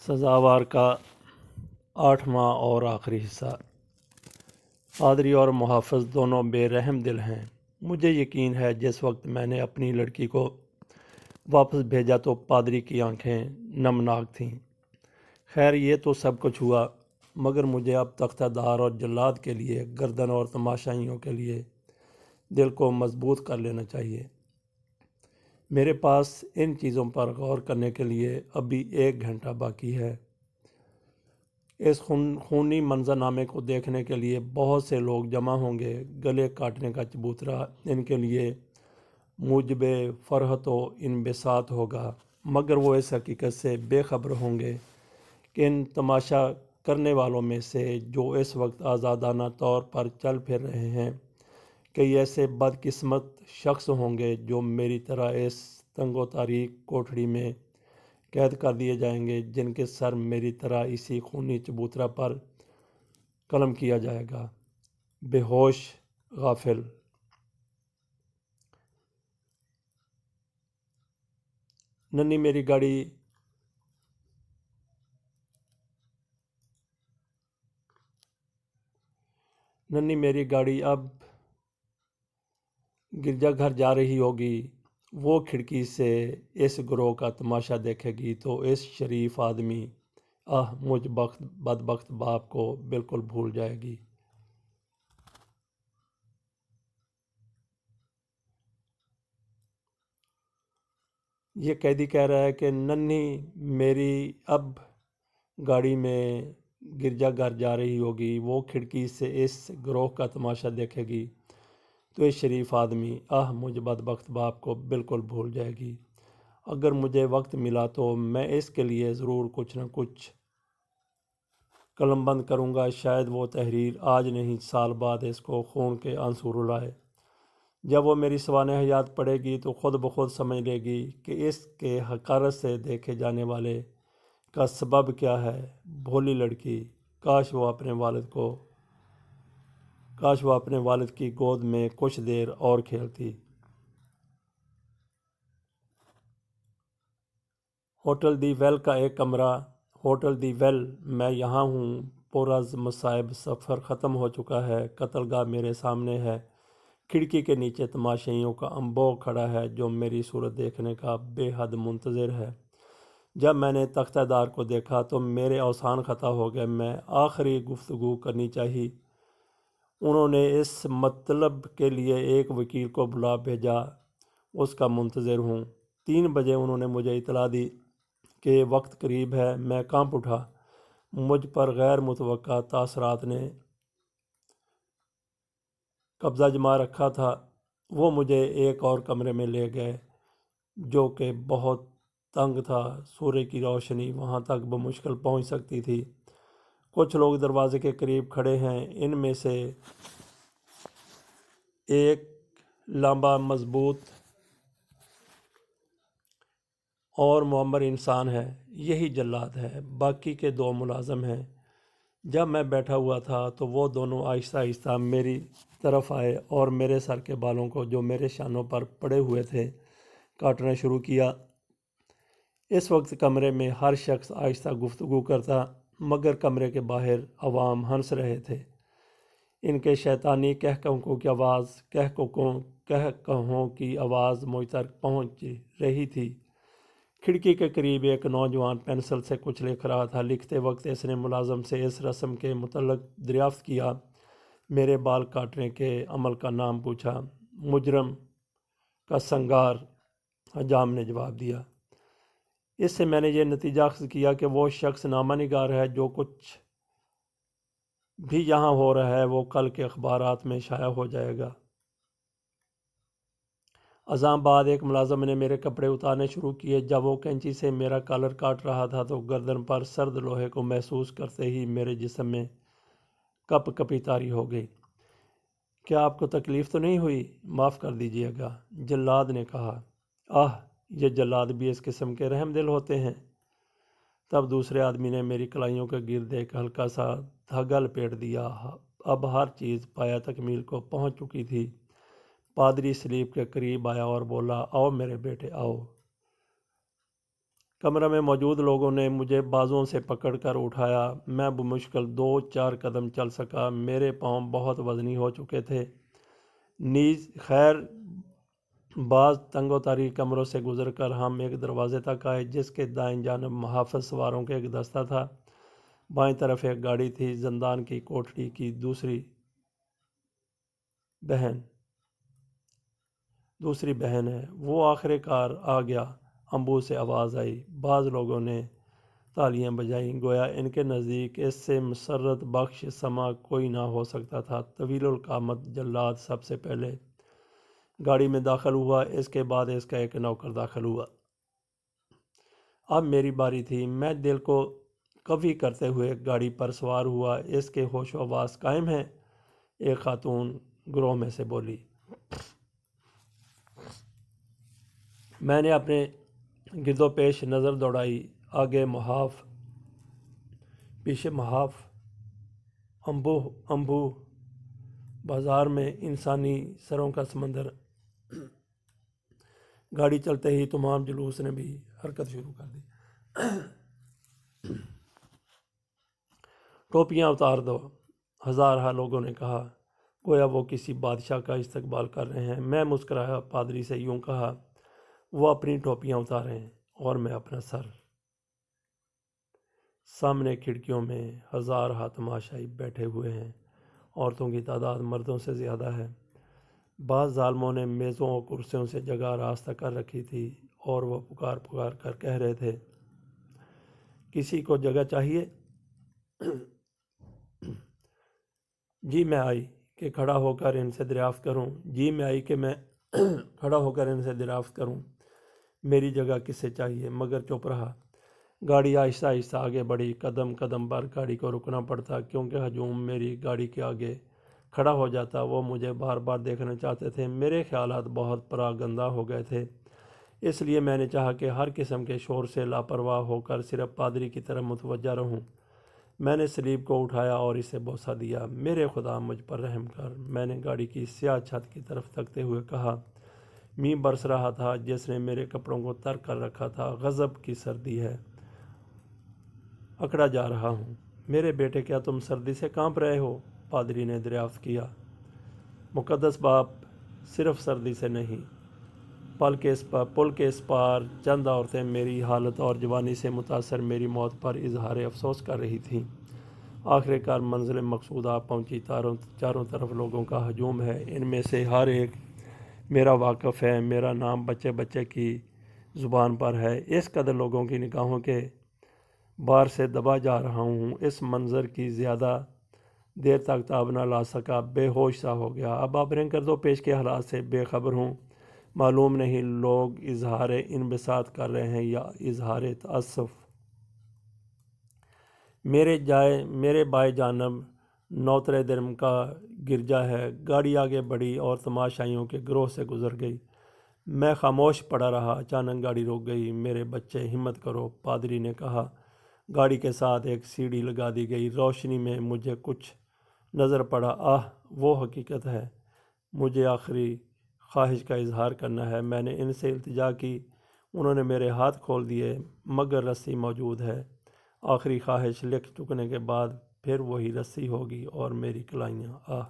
سزاوار کا 8واں اور آخری حصہ۔ پادری اور محافظ دونوں بے رحم دل ہیں۔ مجھے یقین ہے جس وقت میں نے اپنی لڑکی کو واپس بھیجا تو پادری کی آنکھیں نمناک تھیں۔ خیر یہ تو سب کچھ ہوا، مگر مجھے اب تختہ دار اور جلاد کے لیے، گردن اور تماشائیوں کے لیے دل کو مضبوط کر لینا چاہیے۔ میرے پاس ان چیزوں پر غور کرنے کے لیے ابھی 1 گھنٹہ باقی ہے۔ اس خونی منظرنامے کو دیکھنے کے لیے بہت سے لوگ جمع ہوں گے۔ گلے کاٹنے کا چبوترا ان کے لیے موجب فرحت و انبساط ہوگا، مگر وہ اس حقیقت سے بے خبر ہوں گے کہ ان تماشا کرنے والوں میں سے جو اس وقت آزادانہ طور پر چل پھر رہے ہیں، کئی ایسے بدقسمت شخص ہوں گے جو میری طرح اس تنگ و تاریک کوٹھڑی میں قید کر دیے جائیں گے، جن کے سر میری طرح اسی خونی چبوترا پر قلم کیا جائے گا۔ بے ہوش، غافل۔ ننھی میری گاڑی اب گرجا گھر جا رہی ہوگی۔ وہ کھڑکی سے اس گروہ کا تماشا دیکھے گی تو اس شریف آدمی مجھ بدبخت باپ کو بالکل بھول جائے گی۔ یہ قیدی کہہ رہا ہے کہ ننھی میری اب گاڑی میں گرجا گھر جا رہی ہوگی۔ وہ کھڑکی سے اس گروہ کا تماشا دیکھے گی تو اس شریف آدمی مجھ بدبخت باپ کو بالکل بھول جائے گی۔ اگر مجھے وقت ملا تو میں اس کے لیے ضرور کچھ نہ کچھ قلم بند کروں گا۔ شاید وہ تحریر آج نہیں، سال بعد اس کو خون کے آنسو رلائے۔ جب وہ میری سوانح حیات پڑھے گی تو خود بخود سمجھ لے گی کہ اس کے حقارت سے دیکھے جانے والے کا سبب کیا ہے۔ بھولی لڑکی، کاش وہ اپنے والد کی گود میں کچھ دیر اور کھیلتی۔ ہوٹل دی ویل کا ایک کمرہ۔ ہوٹل دی ویل، میں یہاں ہوں۔ پرز مصائب سفر ختم ہو چکا ہے۔ قتل گاہ میرے سامنے ہے۔ کھڑکی کے نیچے تماشائیوں کا انبوہ کھڑا ہے جو میری صورت دیکھنے کا بے حد منتظر ہے۔ جب میں نے تختہ دار کو دیکھا تو میرے اوزان خطا ہو گئے۔ میں آخری گفتگو کرنی چاہی۔ انہوں نے اس مطلب کے لیے ایک وکیل کو بلا بھیجا، اس کا منتظر ہوں۔ 3 بجے انہوں نے مجھے اطلاع دی کہ وقت قریب ہے۔ میں کانپ اٹھا۔ مجھ پر غیر متوقع تاثرات نے قبضہ جما رکھا تھا۔ وہ مجھے ایک اور کمرے میں لے گئے جو کہ بہت تنگ تھا۔ سورج کی روشنی وہاں تک بمشکل پہنچ سکتی تھی۔ کچھ لوگ دروازے کے قریب کھڑے ہیں۔ ان میں سے ایک لمبا، مضبوط اور معمر انسان ہے، یہی جلاد ہے۔ باقی کے 2 ملازم ہیں۔ جب میں بیٹھا ہوا تھا تو وہ دونوں آہستہ آہستہ میری طرف آئے اور میرے سر کے بالوں کو جو میرے شانوں پر پڑے ہوئے تھے کاٹنا شروع کیا۔ اس وقت کمرے میں ہر شخص آہستہ گفتگو کرتا، مگر کمرے کے باہر عوام ہنس رہے تھے۔ ان کے شیطانی کہکہوں کی آواز مجھ تک پہنچ رہی تھی۔ کھڑکی کے قریب ایک نوجوان پینسل سے کچھ لکھ رہا تھا۔ لکھتے وقت اس نے ملازم سے اس رسم کے متعلق دریافت کیا۔ میرے بال کاٹنے کے عمل کا نام پوچھا۔ مجرم کا سنگار، حجام نے جواب دیا۔ اس سے میں نے یہ نتیجہ اخذ کیا کہ وہ شخص نامہ نگار ہے۔ جو کچھ بھی یہاں ہو رہا ہے وہ کل کے اخبارات میں شائع ہو جائے گا۔ اذان بعد ایک ملازم نے میرے کپڑے اتارنے شروع کیے۔ جب وہ کینچی سے میرا کالر کاٹ رہا تھا تو گردن پر سرد لوہے کو محسوس کرتے ہی میرے جسم میں کپ کپی طاری ہو گئی۔ کیا آپ کو تکلیف تو نہیں ہوئی؟ معاف کر دیجیے گا، جلاد نے کہا۔ یہ جلاد بھی اس قسم کے رحم دل ہوتے ہیں۔ تب دوسرے آدمی نے میری کلائیوں کے گرد ایک ہلکا سا دھاگا لپیٹ دیا۔ اب ہر چیز پایہ تکمیل کو پہنچ چکی تھی۔ پادری سلیب کے قریب آیا اور بولا، آؤ میرے بیٹے آؤ۔ کمرے میں موجود لوگوں نے مجھے بازوؤں سے پکڑ کر اٹھایا۔ میں بمشکل 2-4 قدم چل سکا۔ میرے پاؤں بہت وزنی ہو چکے تھے۔ نیز خیر بعض تنگ و تاریک کمروں سے گزر کر ہم ایک دروازے تک آئے جس کے دائیں جانب محافظ سواروں کا ایک دستہ تھا۔ بائیں طرف ایک گاڑی تھی۔ زندان کی کوٹڑی کی دوسری بہن ہے۔ وہ آخر کار آ گیا۔ امبو سے آواز آئی۔ بعض لوگوں نے تالیاں بجائیں گویا ان کے نزدیک اس سے مسرت بخش سما کوئی نہ ہو سکتا تھا۔ طویل القامت جلاد سب سے پہلے گاڑی میں داخل ہوا۔ اس کے بعد اس کا ایک نوکر داخل ہوا۔ اب میری باری تھی۔ میں دل کو قوی کرتے ہوئے گاڑی پر سوار ہوا۔ اس کے ہوش و حواس قائم ہیں؟ ایک خاتون گروہ میں سے بولی۔ میں نے اپنے گرد و پیش نظر دوڑائی۔ آگے محاف، پیچھے محاف، امبو بازار میں انسانی سروں کا سمندر۔ گاڑی چلتے ہی تمام جلوس نے بھی حرکت شروع کر دی۔ ٹوپیاں اتار دو، ہزارہ لوگوں نے کہا، گویا وہ کسی بادشاہ کا استقبال کر رہے ہیں۔ میں مسکرایا۔ پادری سے یوں کہا، وہ اپنی ٹوپیاں اتاریں اور میں اپنا سر۔ سامنے کھڑکیوں میں ہزارہ تماشائی بیٹھے ہوئے ہیں۔ عورتوں کی تعداد مردوں سے زیادہ ہے۔ بعض ظالموں نے میزوں اور کرسیوں سے جگہ راستہ کر رکھی تھی اور وہ پکار پکار کر کہہ رہے تھے، کسی کو جگہ چاہیے؟ جی میں آئی کہ کھڑا ہو کر ان سے دریافت کروں میری جگہ کسے چاہیے، مگر چپ رہا۔ گاڑی آہستہ آہستہ آگے بڑھی۔ قدم قدم پر گاڑی کو رکنا پڑتا کیونکہ ہجوم میری گاڑی کے آگے کھڑا ہو جاتا۔ وہ مجھے بار بار دیکھنا چاہتے تھے۔ میرے خیالات بہت پراگندہ ہو گئے تھے، اس لیے میں نے چاہا کہ ہر قسم کے شور سے لاپرواہ ہو کر صرف پادری کی طرف متوجہ رہوں۔ میں نے سلیب کو اٹھایا اور اسے بوسہ دیا۔ میرے خدا مجھ پر رحم کر، میں نے گاڑی کی سیاہ چھت کی طرف تکتے ہوئے کہا۔ می برس رہا تھا جس نے میرے کپڑوں کو تر کر رکھا تھا۔ غضب کی سردی ہے، اکڑا جا رہا ہوں۔ میرے بیٹے، کیا تم سردی سے کانپ رہے ہو؟ پادری نے دریافت کیا۔ مقدس باپ، صرف سردی سے نہیں۔ پل کے اس پار چند عورتیں میری حالت اور جوانی سے متاثر میری موت پر اظہار افسوس کر رہی تھیں۔ آخر کار منزل مقصودہ پہنچی۔ چاروں طرف لوگوں کا ہجوم ہے۔ ان میں سے ہر ایک میرا واقف ہے۔ میرا نام بچے بچے کی زبان پر ہے۔ اس قدر لوگوں کی نگاہوں کے بار سے دبا جا رہا ہوں، اس منظر کی زیادہ دیر تک تاب نہ لا سکا، بے ہوش سا ہو گیا۔ اب ابریں گرد و پیش کے حالات سے بے خبر ہوں۔ معلوم نہیں لوگ اظہار انبساط کر رہے ہیں یا اظہار تأسف۔ میرے بائیں جانب نوترے درم کا گرجا ہے۔ گاڑی آگے بڑھی اور تماشائیوں کے گروہ سے گزر گئی۔ میں خاموش پڑا رہا۔ اچانک گاڑی رک گئی۔ میرے بچے، ہمت کرو، پادری نے کہا۔ گاڑی کے ساتھ ایک سیڑھی لگا دی گئی۔ روشنی میں مجھے کچھ نظر پڑا۔ وہ حقیقت ہے۔ مجھے آخری خواہش کا اظہار کرنا ہے۔ میں نے ان سے التجا کی۔ انہوں نے میرے ہاتھ کھول دیے، مگر رسی موجود ہے۔ آخری خواہش لکھ چکنے کے بعد پھر وہی رسی ہوگی اور میری کلائیاں۔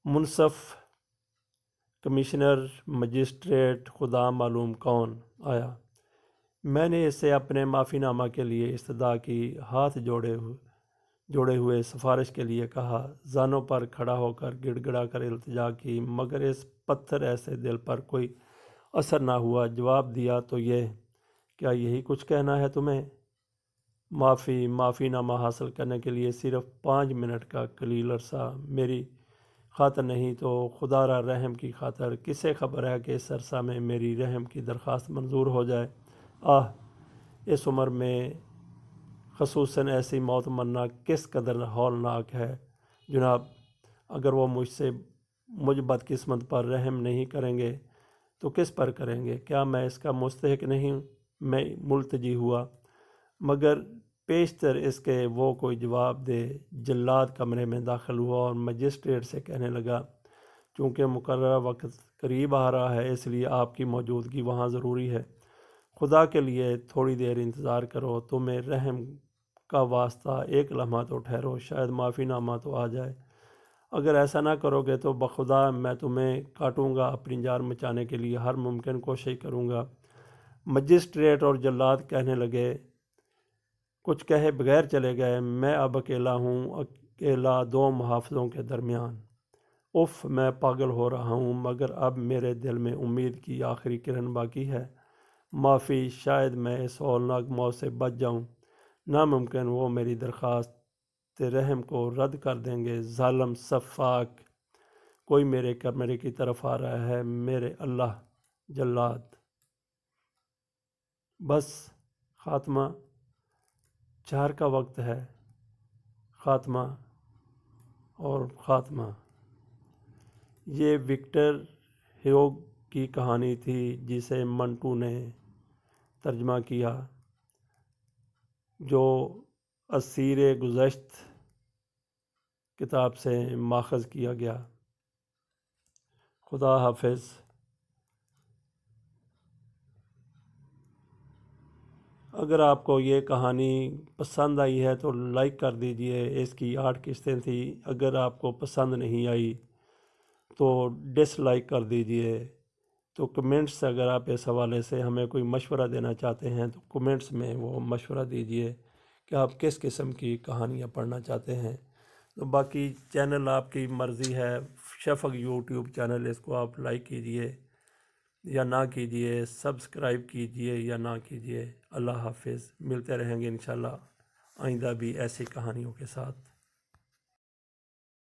منصف، کمشنر، مجسٹریٹ، خدا معلوم کون آیا۔ میں نے اس سے اپنے معافی نامہ کے لیے استدعا کی، ہاتھ جوڑے ہوئے سفارش کے لیے کہا، زانوں پر کھڑا ہو کر گڑ گڑا کر التجا کی، مگر اس پتھر ایسے دل پر کوئی اثر نہ ہوا۔ جواب دیا تو یہ، کیا یہی کچھ کہنا ہے تمہیں؟ معافی نامہ حاصل کرنے کے لیے صرف 5 منٹ کا قلیل عرصہ۔ میری خاطر نہیں تو خدا را رحم کی خاطر، کسے خبر ہے کہ اس عرصہ میں میری رحم کی درخواست منظور ہو جائے۔ اس عمر میں خصوصاً ایسی موت مرنا کس قدر ہولناک ہے۔ جناب، اگر وہ مجھ بدقسمت پر رحم نہیں کریں گے تو کس پر کریں گے؟ کیا میں اس کا مستحق نہیں؟ میں ملتجی ہوا، مگر پیشتر اس کے وہ کوئی جواب دے۔ جلاد کمرے میں داخل ہوا اور مجسٹریٹ سے کہنے لگا، چونکہ مقررہ وقت قریب آ رہا ہے، اس لیے آپ کی موجودگی وہاں ضروری ہے۔ خدا کے لیے تھوڑی دیر انتظار کرو، تمہیں رحم کا واسطہ ایک لمحہ تو ٹھہرو، شاید معافی نامہ تو آ جائے۔ اگر ایسا نہ کرو گے تو بخدا میں تمہیں کاٹوں گا، اپنی جان بچانے کے لیے ہر ممکن کوشش کروں گا۔ مجسٹریٹ اور جلاد کہنے لگے، کچھ کہے بغیر چلے گئے، میں اب اکیلا ہوں، اکیلا دو محافظوں کے درمیان۔ اف، میں پاگل ہو رہا ہوں، مگر اب میرے دل میں امید کی آخری کرن باقی ہے۔ معافی، شاید میں اس ہولناک موت سے بچ جاؤں۔ ناممکن، وہ میری درخواست رحم کو رد کر دیں گے۔ ظالم سفاک، کوئی میرے کمرے کی طرف آ رہا ہے، میرے اللہ! جلاد، بس خاتمہ، 4 کا وقت ہے، خاتمہ اور خاتمہ۔ یہ وکٹر ہیوگ کی کہانی تھی جسے منٹو نے ترجمہ کیا، جو اسیر گزشت کتاب سے ماخذ کیا گیا۔ خدا حافظ۔ اگر آپ کو یہ کہانی پسند آئی ہے تو لائک کر دیجئے۔ اس کی 8 قسطیں تھیں، اگر آپ کو پسند نہیں آئی تو ڈس لائک کر دیجئے۔ تو کمنٹس، اگر آپ اس حوالے سے ہمیں کوئی مشورہ دینا چاہتے ہیں تو کمنٹس میں وہ مشورہ دیجئے کہ آپ کس قسم کی کہانیاں پڑھنا چاہتے ہیں۔ تو باقی چینل آپ کی مرضی ہے، شفق یوٹیوب چینل، اس کو آپ لائک کیجئے یا نہ کیجئے، سبسکرائب کیجئے یا نہ کیجئے۔ اللہ حافظ، ملتے رہیں گے انشاءاللہ آئندہ بھی ایسی کہانیوں کے ساتھ۔